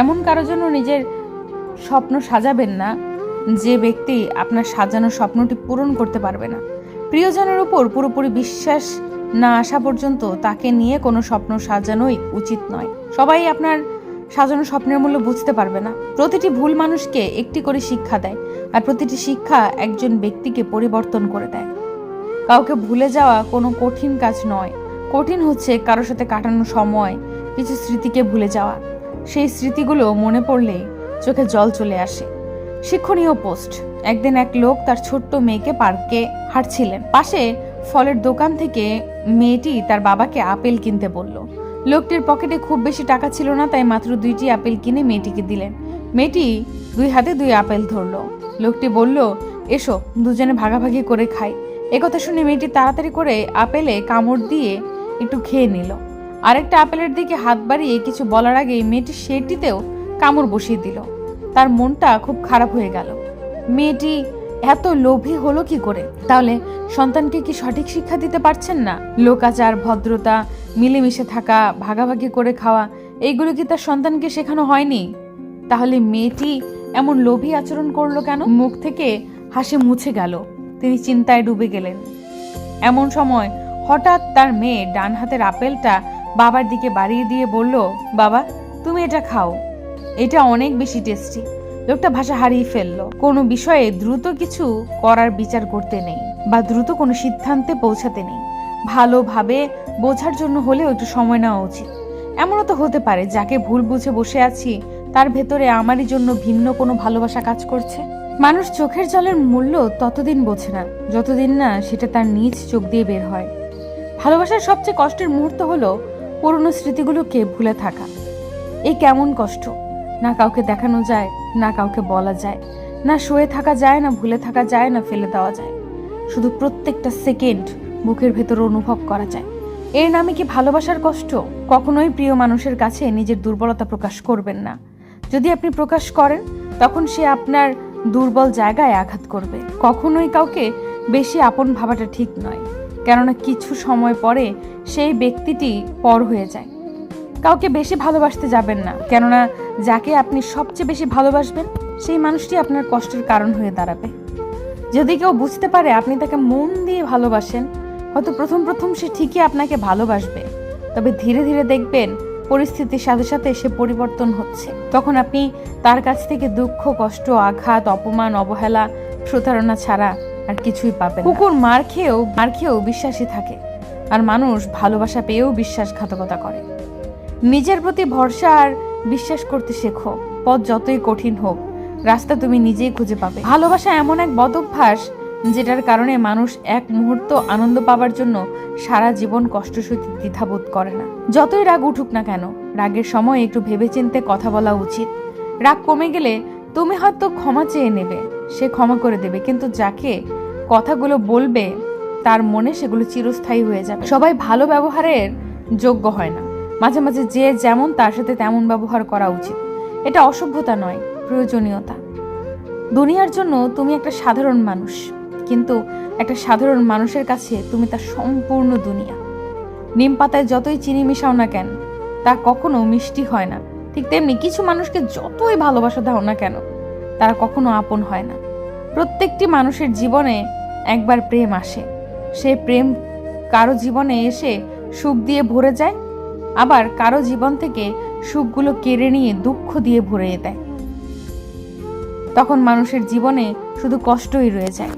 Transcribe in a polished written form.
এমন কারোর জন্য নিজের স্বপ্ন সাজাবেন না যে ব্যক্তি আপনার সাজানো স্বপ্নটি পূরণ করতে পারবে না। প্রিয়জনের উপর পুরোপুরি বিশ্বাস না আসা পর্যন্ত তাকে নিয়ে কোনো স্বপ্ন সাজানোই উচিত নয়। সবাই আপনার সাজানো স্বপ্নের মূল্য বুঝতে পারবে না। প্রতিটি ভুল মানুষকে একটি করে শিক্ষা দেয়, আর প্রতিটি শিক্ষা একজন ব্যক্তিকে পরিবর্তন করে দেয়। কাউকে ভুলে যাওয়া কোনো কঠিন কাজ নয়, কঠিন হচ্ছে কারোর সাথে কাটানো সময়, কিছু স্মৃতিকে ভুলে যাওয়া। সেই স্মৃতিগুলো মনে পড়লে চোখে জল চলে আসে। শিক্ষণীয় পোস্ট। একদিন এক লোক তার ছোট্ট মেয়েকে পার্কে হাঁটছিলেন। পাশে ফলের দোকান থেকে মেয়েটি তার বাবাকে আপেল কিনতে বলল। লোকটির পকেটে খুব বেশি টাকা ছিল না, তাই মাত্র 2টি আপেল কিনে মেয়েটিকে দিলেন। মেয়েটি 2 হাতে 2 আপেল ধরল। লোকটি বলল, এসো দুজনে ভাগাভাগি করে খাই। একথা শুনে মেয়েটি তাড়াতাড়ি করে আপেলে কামড় দিয়ে একটু খেয়ে নিল। আরেকটা আপেলের দিকে হাত বাড়িয়ে কিছু বলার আগেই মেয়েটি সেটিতেও কামড় বসিয়ে দিল। তার মনটা খুব খারাপ হয়ে গেল। মেয়েটি এত লোভী হলো কি করে? তাহলে সন্তানকে কি সঠিক শিক্ষা দিতে পারছেন না? লোকাচার, ভদ্রতা, মিলেমিশে থাকা, ভাগাভাগি করে খাওয়া, এইগুলো কি তার সন্তানকে শেখানো হয়নি? তাহলে মেয়েটি এমন লোভী আচরণ করলো কেন? মুখ থেকে হাসি মুছে গেল। তিনি চিন্তায় ডুবে গেলেন। এমন সময় হঠাৎ তার মেয়ে ডান হাতের আপেলটা বাবার দিকে বাড়িয়ে দিয়ে বলল, বাবা তুমি এটা খাও, এটা অনেক বেশি টেস্টি। লোকটা ভাষা হারিয়ে ফেললো। কোনো বিষয়ে দ্রুত কিছু করার বিচার করতে নেই বা দ্রুত কোনো সিদ্ধান্তে পৌঁছাতে নেই। ভালোভাবে বোঝার জন্য হলেও একটু সময় নেওয়া উচিত। এমনও তো হতে পারে যাকে ভুল বুঝে বসে আছি তার ভেতরে আমারই জন্য ভিন্ন কোনো ভালোবাসা কাজ করছে। মানুষ চোখের জলের মূল্য ততদিন বোঝে না যতদিন না সেটা তার নিজ চোখ দিয়ে বের হয়। ভালোবাসার সবচেয়ে কষ্টের মুহূর্ত হলো পুরনো স্মৃতিগুলোকে ভুলে থাকা। এই কেমন কষ্ট! না কাউকে দেখানো যায়, না কাউকে বলা যায়, না সয়ে থাকা যায়, না ভুলে থাকা যায়, না ফেলে দেওয়া যায়। শুধু প্রত্যেকটা সেকেন্ড বুকের ভেতর অনুভব করা যায়। এর নামে কি ভালোবাসার কষ্ট? কখনোই প্রিয় মানুষের কাছে নিজের দুর্বলতা প্রকাশ করবেন না। যদি আপনি প্রকাশ করেন তখন সে আপনার দুর্বল জায়গায় আঘাত করবে। কখনোই কাউকে বেশি আপন ভাবাটা ঠিক নয়, কেননা কিছু সময় পরে সেই ব্যক্তিটি পর হয়ে যায়। কাউকে বেশি ভালোবাসতে যাবেন না, কেননা যাকে আপনি সবচেয়ে বেশি ভালোবাসবেন সেই মানুষটি আপনার কষ্টের কারণ হয়ে দাঁড়াবে। যদি কেউ বুঝতে পারে আপনি তাকে মন দিয়ে ভালোবাসেন, হয়তো প্রথম প্রথম সে ঠিকই আপনাকে ভালোবাসবে, তবে ধীরে ধীরে দেখবেন পরিস্থিতির সাথে সাথে সে পরিবর্তন হচ্ছে। তখন আপনি তার কাছ থেকে দুঃখ, কষ্ট, আঘাত, অপমান, অবহেলা, প্রতারণা ছাড়া আর কিছুই পাবেন না। কুকুর মার খেয়েও বিশ্বাসী থাকে, আর মানুষ ভালোবাসা পেয়েও বিশ্বাসঘাতকতা করে। নিজের প্রতি ভরসা আর বিশ্বাস করতে শেখো। পথ যতই কঠিন হোক, রাস্তা তুমি নিজেই খুঁজে পাবে। ভালোবাসা এমন এক বদ অভ্যাস যেটার কারণে মানুষ এক মুহূর্ত আনন্দ পাবার জন্য সারা জীবন কষ্ট সইতে দ্বিধাবোধ করে না। যতই রাগ উঠুক না কেন, রাগের সময় একটু ভেবেচিন্তে কথা বলা উচিত। রাগ কমে গেলে তুমি হয়তো ক্ষমা চেয়ে নেবে, সে ক্ষমা করে দেবে, কিন্তু যাকে কথাগুলো বলবে তার মনে সেগুলো চিরস্থায়ী হয়ে যাবে। সবাই ভালো ব্যবহারের যোগ্য হয় না। মাঝে মাঝে যে যেমন তার সাথে তেমন ব্যবহার করা উচিত। এটা অসভ্যতা নয়, প্রয়োজনীয়তা। দুনিয়ার জন্য তুমি একটা সাধারণ মানুষ, কিন্তু একটা সাধারণ মানুষের কাছে তুমি তার সম্পূর্ণ দুনিয়া। নিম পাতায় যতই চিনি মিশাও না কেন, তা কখনো মিষ্টি হয় না। ঠিক তেমনি কিছু মানুষকে যতই ভালোবাসা দাও না কেন, তারা কখনো আপন হয় না। প্রত্যেকটি মানুষের জীবনে একবার প্রেম আসে। সেই প্রেম কারো জীবনে এসে সুখ দিয়ে ভরে যায়, আবার কারো জীবন থেকে সুখগুলো কেড়ে নিয়ে দুঃখ দিয়ে ভরিয়ে দেয়। তখন মানুষের জীবনে শুধু কষ্টই রয়ে যায়।